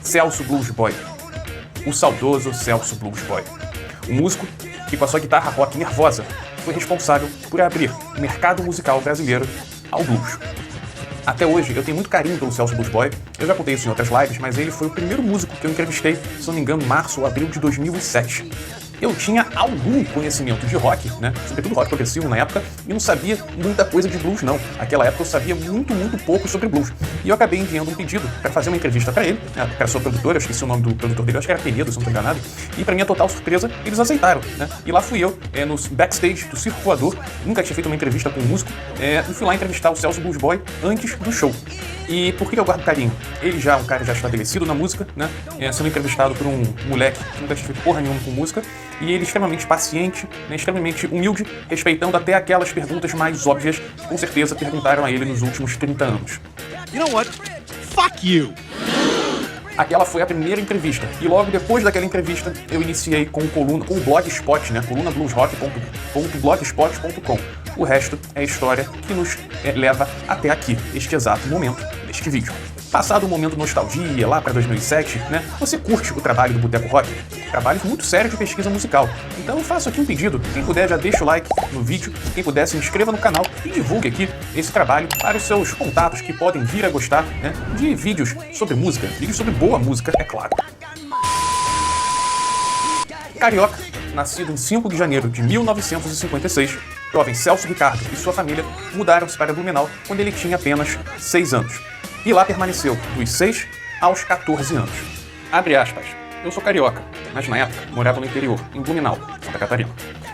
Celso Blues Boy. O saudoso Celso Blues Boy. Um músico que, com a sua guitarra rock nervosa, foi responsável por abrir o mercado musical brasileiro ao blues. Até hoje, eu tenho muito carinho pelo Celso Blues Boy. Eu já contei isso em outras lives, mas ele foi o primeiro músico que eu entrevistei, se não me engano, em março ou abril de 2007. Eu tinha algum conhecimento de rock, né? Sobretudo rock progressivo na época, e não sabia muita coisa de blues, não. Naquela época eu sabia muito pouco sobre blues. E eu acabei enviando um pedido para fazer uma entrevista para ele, né? Para sua produtora, eu esqueci o nome do produtor dele, acho que era Penedo, se não estou enganado. E para minha total surpresa, eles aceitaram, né? E lá fui eu, nos backstage do Circo Voador, nunca tinha feito uma entrevista com um músico, e fui lá entrevistar o Celso Blues Boy antes do show. E por que eu guardo carinho? Ele já é um cara já estabelecido na música, né? Sendo entrevistado por um moleque que nunca tinha feito porra nenhuma com música, e ele extremamente paciente, né? Extremamente humilde, respeitando até aquelas perguntas mais óbvias que com certeza perguntaram a ele nos últimos 30 anos. You know what? Fuck you! Aquela foi a primeira entrevista, e logo depois daquela entrevista eu iniciei com o Blogspot, né? colunabluesrock.blogspot.com. O resto é história que nos leva até aqui, este exato momento deste vídeo. Passado o momento nostalgia, lá para 2007, né? Você curte o trabalho do Boteco Rock? Trabalho muito sério de pesquisa musical. Então eu faço aqui um pedido. Quem puder já deixa o like no vídeo, quem puder se inscreva no canal e divulgue aqui esse trabalho para os seus contatos que podem vir a gostar, né, de vídeos sobre música, vídeos sobre boa música, é claro. Carioca, nascido em 5 de janeiro de 1956, jovem Celso Ricardo e sua família mudaram-se para Blumenau quando ele tinha apenas 6 anos. E lá permaneceu dos 6 aos 14 anos. Abre aspas. Eu sou carioca, mas na época morava no interior, em Blumenau, Santa Catarina.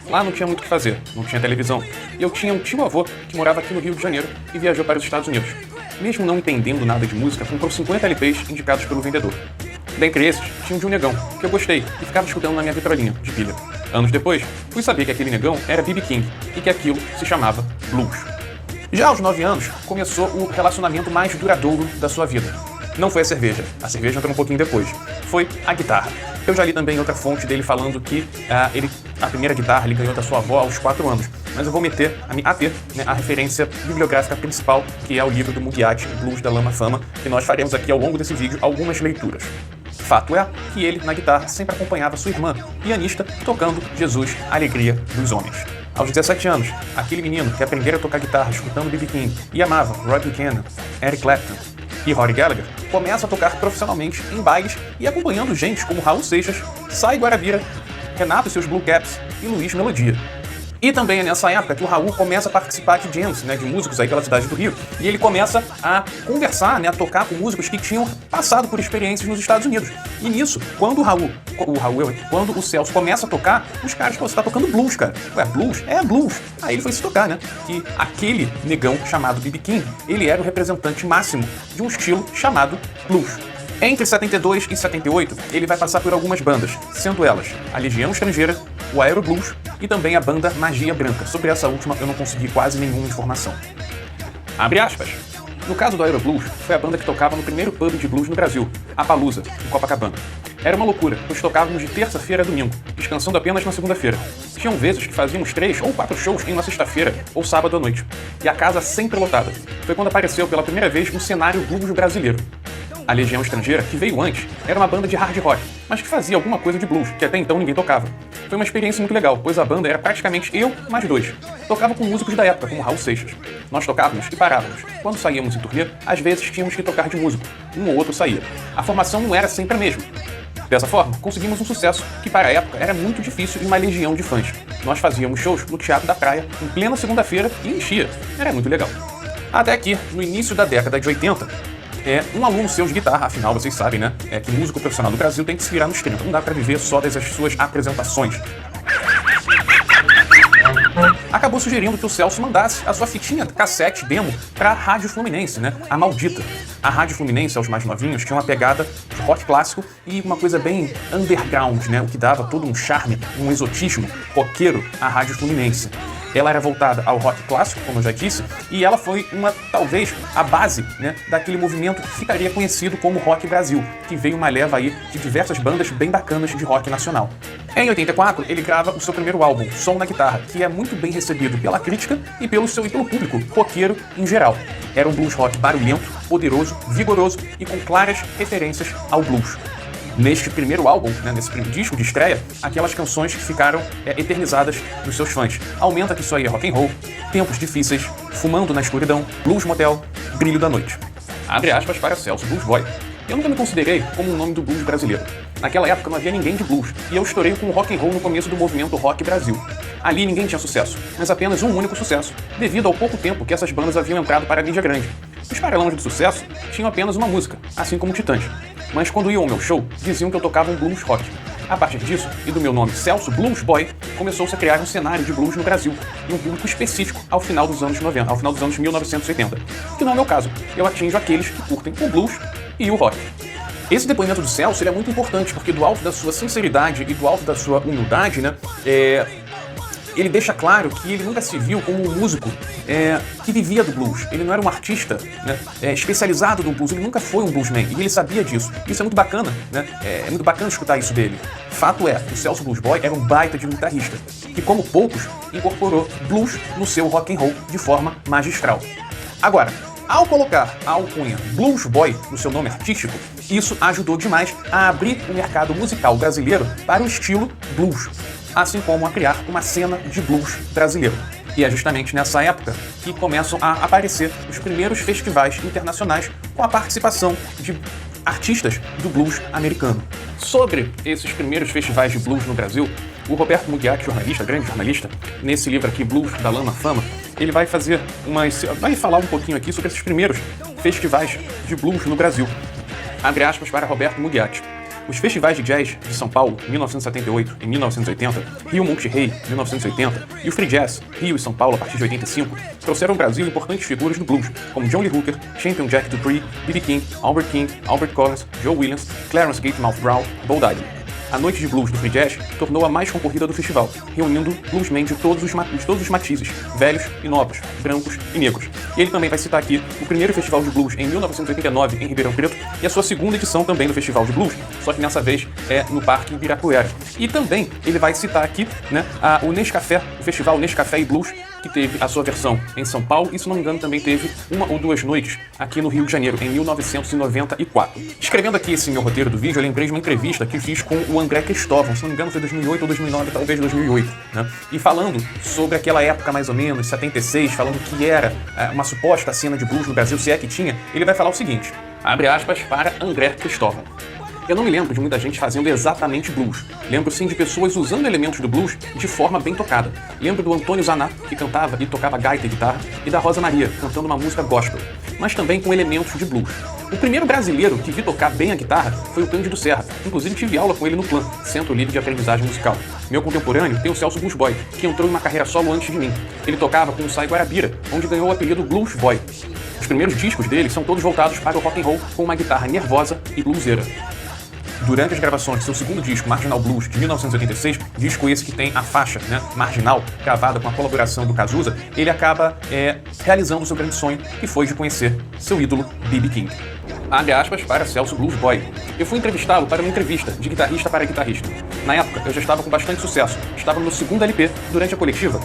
Lá não tinha muito o que fazer, não tinha televisão, e eu tinha um tio-avô que morava aqui no Rio de Janeiro e viajou para os Estados Unidos. Mesmo não entendendo nada de música, comprou 50 LPs indicados pelo vendedor. Dentre esses, tinha um de um negão, que eu gostei e ficava escutando na minha vitrolinha, de pilha. Anos depois, fui saber que aquele negão era B.B. King e que aquilo se chamava blues. Já aos 9 anos, começou o relacionamento mais duradouro da sua vida. Não foi a cerveja entrou um pouquinho depois. Foi a guitarra. Eu já li também outra fonte dele falando que a primeira guitarra ele ganhou da sua avó aos 4 anos. Mas eu vou meter a referência bibliográfica principal, que é o livro do Mugiati, Blues da Lama Fama, que nós faremos aqui ao longo desse vídeo algumas leituras. Fato é que ele, na guitarra, sempre acompanhava sua irmã, pianista, tocando Jesus, a Alegria dos Homens. Aos 17 anos, aquele menino que aprendera a tocar guitarra escutando B.B. King e amava Roy Buchanan, Eric Clapton e Rory Gallagher, começa a tocar profissionalmente em bailes e acompanhando gente como Raul Seixas, Sai Guarabira, Renato e seus Blue Caps e Luiz Melodia. E também é nessa época que o Raul começa a participar de jams, né, de músicos aí pela cidade do Rio, e ele começa a conversar, né, a tocar com músicos que tinham passado por experiências nos Estados Unidos. E nisso, quando quando o Celso começa a tocar, os caras, pô, você tá tocando blues, cara. Ué, blues? É blues. Aí ele foi se tocar, né, que aquele negão chamado B.B. King, ele era o representante máximo de um estilo chamado blues. Entre 72 e 78, ele vai passar por algumas bandas, sendo elas a Legião Estrangeira, o Aeroblues e também a banda Magia Branca. Sobre essa última eu não consegui quase nenhuma informação. Abre aspas. No caso do Aeroblues, foi a banda que tocava no primeiro pub de blues no Brasil, a Palusa, em Copacabana. Era uma loucura, pois tocávamos de terça-feira a domingo, descansando apenas na segunda-feira. Tinham vezes que fazíamos 3 ou 4 shows em uma sexta-feira ou sábado à noite. E a casa sempre lotada. Foi quando apareceu pela primeira vez um cenário blues brasileiro. A Legião Estrangeira, que veio antes, era uma banda de hard rock, mas que fazia alguma coisa de blues, que até então ninguém tocava. Foi uma experiência muito legal, pois a banda era praticamente eu mais 2. Tocava com músicos da época, como Raul Seixas. Nós tocávamos e parávamos. Quando saíamos em turnê, às vezes tínhamos que tocar de músico. Um ou outro saía. A formação não era sempre a mesma. Dessa forma, conseguimos um sucesso que para a época era muito difícil e uma legião de fãs. Nós fazíamos shows no Teatro da Praia, em plena segunda-feira, e enchia. Era muito legal. Até que, no início da década de 80, um aluno seu de guitarra, afinal vocês sabem, né? Que músico profissional do Brasil tem que se virar nos 30. Não dá pra viver só das suas apresentações. Acabou sugerindo que o Celso mandasse a sua fitinha cassete demo pra Rádio Fluminense, né? A maldita. A Rádio Fluminense, aos mais novinhos, tinha uma pegada de rock clássico e uma coisa bem underground, né? O que dava todo um charme, um exotismo roqueiro à Rádio Fluminense. Ela era voltada ao rock clássico, como eu já disse, e ela foi talvez a base, né, daquele movimento que ficaria conhecido como Rock Brasil, que veio uma leva aí de diversas bandas bem bacanas de rock nacional. Em 84, ele grava o seu primeiro álbum, Som na Guitarra, que é muito bem recebido pela crítica e pelo público roqueiro em geral. Era um blues rock barulhento, poderoso, vigoroso e com claras referências ao blues. Neste primeiro álbum, né, nesse primeiro disco de estreia, aquelas canções que ficaram eternizadas nos seus fãs. Aumenta que isso aí é rock and roll, Tempos Difíceis, Fumando na Escuridão, Blues Motel, Brilho da Noite. Abre aspas para Celso Blues Boy. Eu nunca me considerei como um nome do blues brasileiro. Naquela época não havia ninguém de blues, e eu estourei com o rock and roll no começo do movimento Rock Brasil. Ali ninguém tinha sucesso, mas apenas um único sucesso, devido ao pouco tempo que essas bandas haviam entrado para a mídia grande. Os Paralamas do Sucesso tinham apenas uma música, assim como Titãs. Mas quando iam ao meu show, diziam que eu tocava um blues rock. A partir disso, e do meu nome Celso Blues Boy, começou-se a criar um cenário de blues no Brasil, e um público específico ao final dos anos 90, ao final dos anos 1980. Que não é o meu caso, eu atinjo aqueles que curtem o blues e o rock. Esse depoimento do Celso ele é muito importante, porque do alto da sua sinceridade e do alto da sua humildade, né, ele deixa claro que ele nunca se viu como um músico que vivia do blues. Ele não era um artista, né, especializado no blues, ele nunca foi um bluesman, e ele sabia disso. Isso é muito bacana, né? É muito bacana escutar isso dele. Fato é, o Celso Blues Boy era um baita de um guitarrista, que como poucos, incorporou blues no seu rock and roll de forma magistral. Agora, ao colocar a alcunha Blues Boy no seu nome artístico, isso ajudou demais a abrir o mercado musical brasileiro para o estilo blues, assim como a criar uma cena de blues brasileiro. E é justamente nessa época que começam a aparecer os primeiros festivais internacionais com a participação de artistas do blues americano. Sobre esses primeiros festivais de blues no Brasil, o Roberto Mugiak, jornalista, grande jornalista, nesse livro aqui, Blues da Lama à Fama, ele vai falar um pouquinho aqui sobre esses primeiros festivais de blues no Brasil. Abre aspas para Roberto Mugiak. Os festivais de jazz de São Paulo, 1978 e 1980, Rio Monterrey, 1980, e o Free Jazz, Rio e São Paulo, a partir de 85, trouxeram ao Brasil importantes figuras do blues, como John Lee Hooker, Champion Jack Dupree, B.B. King, Albert Collins, Joe Williams, Clarence Gatemouth Brown, Bo Diddley. A noite de blues do Free Jazz tornou a mais concorrida do festival, reunindo bluesmen de todos os matizes, velhos e novos, brancos e negros. E ele também vai citar aqui o primeiro festival de blues em 1989 em Ribeirão Preto e a sua segunda edição também do festival de blues, só que dessa vez é no Parque Ibirapuera. E também ele vai citar aqui, né, o festival Nescafé e Blues, que teve a sua versão em São Paulo e, se não me engano, também teve uma ou duas noites aqui no Rio de Janeiro, em 1994. Escrevendo aqui esse meu roteiro do vídeo, eu lembrei de uma entrevista que fiz com o André Cristóvão, se não me engano foi 2008 ou 2009, talvez 2008, né? E falando sobre aquela época mais ou menos, 76, falando que era uma suposta cena de blues no Brasil, se é que tinha, ele vai falar o seguinte, abre aspas para André Cristóvão. Eu não me lembro de muita gente fazendo exatamente blues. Lembro sim de pessoas usando elementos do blues de forma bem tocada. Lembro do Antônio Zaná, que cantava e tocava gaita e guitarra, e da Rosa Maria, cantando uma música gospel, mas também com elementos de blues. O primeiro brasileiro que vi tocar bem a guitarra foi o Cândido Serra. Inclusive tive aula com ele no Plan, Centro Livre de Aprendizagem Musical. Meu contemporâneo tem o Celso Blues Boy, que entrou em uma carreira solo antes de mim. Ele tocava com o Sai Guarabira, onde ganhou o apelido Blues Boy. Os primeiros discos dele são todos voltados para o rock and roll, com uma guitarra nervosa e bluseira. Durante as gravações de seu segundo disco, Marginal Blues, de 1986, disco esse que tem a faixa, né, Marginal, gravada com a colaboração do Cazuza, ele acaba realizando o seu grande sonho, que foi de conhecer seu ídolo, B.B. King. Abre aspas para Celso Blues Boy. Eu fui entrevistá-lo para uma entrevista, de guitarrista para guitarrista. Na época, eu já estava com bastante sucesso, estava no meu segundo LP, durante a coletiva,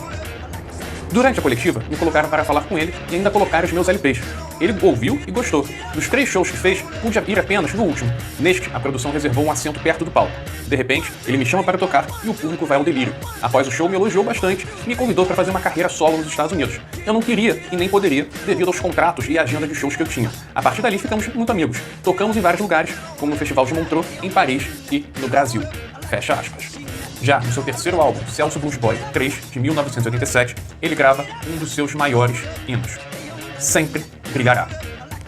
me colocaram para falar com ele e ainda colocaram os meus LPs. Ele ouviu e gostou. Dos 3 shows que fez, pude ir apenas no último. Neste, a produção reservou um assento perto do palco. De repente, ele me chama para tocar e o público vai ao delírio. Após o show, me elogiou bastante e me convidou para fazer uma carreira solo nos Estados Unidos. Eu não queria e nem poderia, devido aos contratos e a agenda de shows que eu tinha. A partir dali, ficamos muito amigos. Tocamos em vários lugares, como no Festival de Montreux, em Paris e no Brasil. Fecha aspas. Já no seu terceiro álbum, Celso Blues Boy 3, de 1987, ele grava um dos seus maiores hinos, Sempre Brilhará.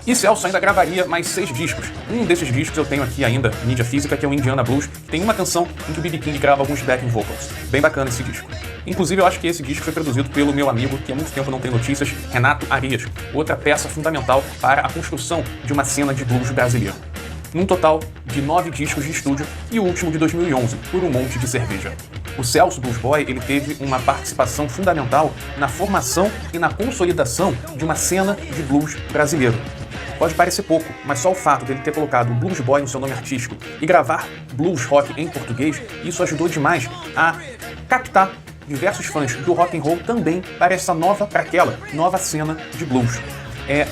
E Celso ainda gravaria mais 6 discos. Um desses discos eu tenho aqui ainda, mídia física, que é o Indiana Blues, que tem uma canção em que o B.B. King grava alguns backing vocals. Bem bacana esse disco. Inclusive, eu acho que esse disco foi produzido pelo meu amigo, que há muito tempo não tem notícias, Renato Arias, outra peça fundamental para a construção de uma cena de blues brasileiro. Num total de 9 discos de estúdio e o último de 2011, Por um Monte de Cerveja. O Celso Blues Boy ele teve uma participação fundamental na formação e na consolidação de uma cena de blues brasileiro. Pode parecer pouco, mas só o fato dele ter colocado Blues Boy no seu nome artístico e gravar blues rock em português, isso ajudou demais a captar diversos fãs do rock and roll também para aquela nova cena de blues.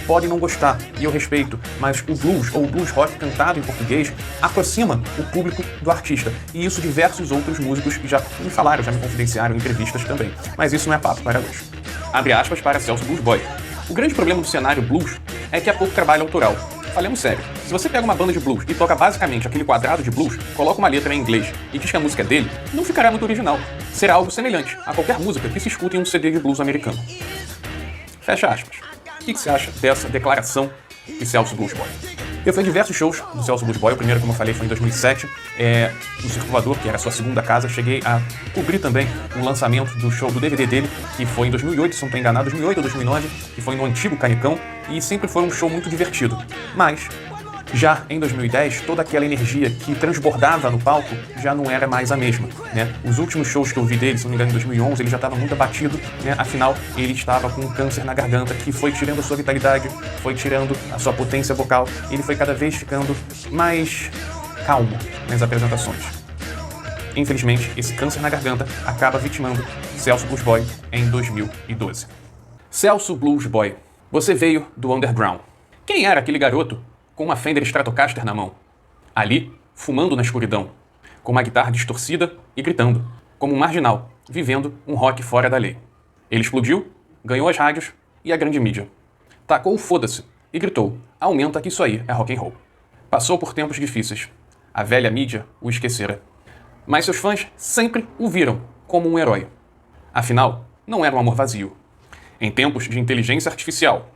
Podem não gostar, e eu respeito, mas o blues ou o blues rock cantado em português aproxima o público do artista. E isso diversos outros músicos já me falaram, já me confidenciaram em entrevistas também. Mas isso não é papo para hoje. Abre aspas para Celso Blues Boy. O grande problema do cenário blues é que há pouco trabalho autoral. Falemos sério, se você pega uma banda de blues e toca basicamente aquele quadrado de blues, coloca uma letra em inglês e diz que a música é dele, não ficará muito original. Será algo semelhante a qualquer música que se escuta em um CD de blues americano. Fecha aspas. O que você acha dessa declaração de Celso Blues Boy? Eu fui em diversos shows do Celso Blues Boy. O primeiro, como eu falei, foi em 2007, no Circulador, que era a sua segunda casa. Cheguei a cobrir também o lançamento do show do DVD dele, que foi em 2008, se não estou enganado, 2008 ou 2009, que foi no antigo Canecão, e sempre foi um show muito divertido. Mas, já em 2010, toda aquela energia que transbordava no palco já não era mais a mesma, né? Os últimos shows que eu vi dele, se não me engano, em 2011, ele já estava muito abatido, né? Afinal, ele estava com um câncer na garganta que foi tirando a sua vitalidade, foi tirando a sua potência vocal, ele foi cada vez ficando mais calmo nas apresentações. Infelizmente, esse câncer na garganta acaba vitimando Celso Blues Boy em 2012. Celso Blues Boy, você veio do underground. Quem era aquele garoto com uma Fender Stratocaster na mão, ali, fumando na escuridão, com uma guitarra distorcida e gritando, como um marginal, vivendo um rock fora da lei? Ele explodiu, ganhou as rádios e a grande mídia. Tacou o foda-se e gritou, aumenta que isso aí é rock and roll. Passou por tempos difíceis. A velha mídia o esquecera. Mas seus fãs sempre o viram como um herói. Afinal, não era um amor vazio. Em tempos de inteligência artificial,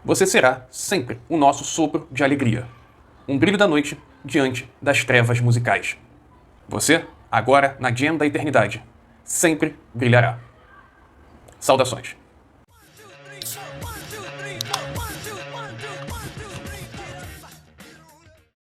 você será sempre o nosso sopro de alegria. Um brilho da noite diante das trevas musicais. Você, agora na Jam da eternidade, sempre brilhará. Saudações.